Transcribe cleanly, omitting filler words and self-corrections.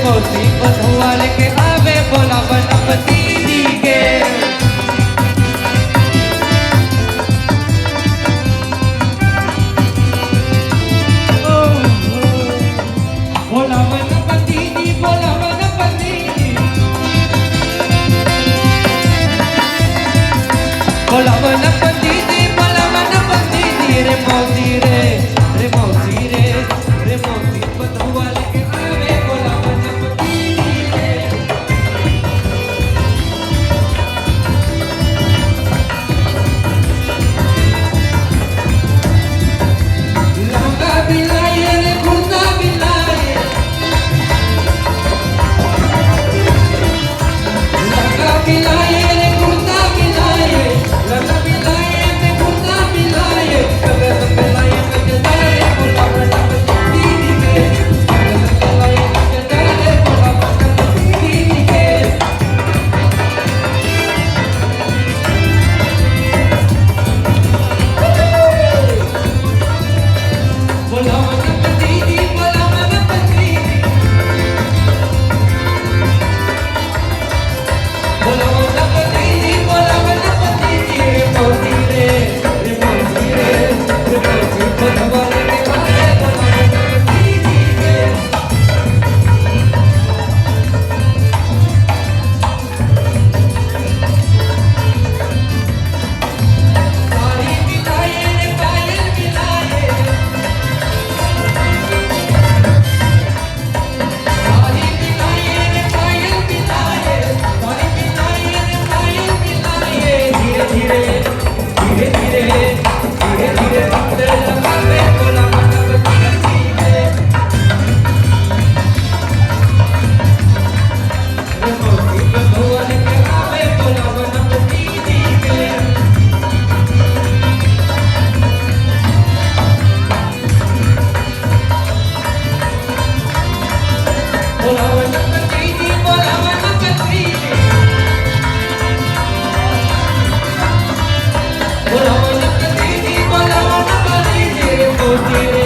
मुसीबत हुआ लेके आवे बोला बनपति जी के बोला बनपति जी बोला बनपति जी बोला बनपति जी बोला बनपति जी रे मौसी रे रे मौसी रे रे मुसीबत हुआ लेके आवे बोला बनपति जी के लहंगा बिलाए रे कुर्ता बिलाए लहंगा बिलाए रे कुर्ता बिलाए लहंगा बिलाए रे कुर्ता बिलाए कलर बिलाए कजदारे बोला बनपति जी के कलर बिलाए कजदारे बोला बनपति जी के बोला बनपति जी बोला बनपति जी बोला बनपति जी बोला बनपति जी रे मौसी रे रे मौसी रे रे मौसी बोला लेके आवे बोला बनपति जी के साड़ी बिलाए रे पायल बिलाए साड़ी बिलाए रे पायल बिलाए साड़ी बिलाए रे पायल बिलाए धीरे धीरे धीरे धीरे धीरे धीरे भक्ते लगावे बोला बनपति जी के रे मुसीबत हुआ लेके आवे बोला बनपति जी के बोला बनपति जी बोला बनपति जी बोला बनपति जी बोला बनपति जी रे मौसी रे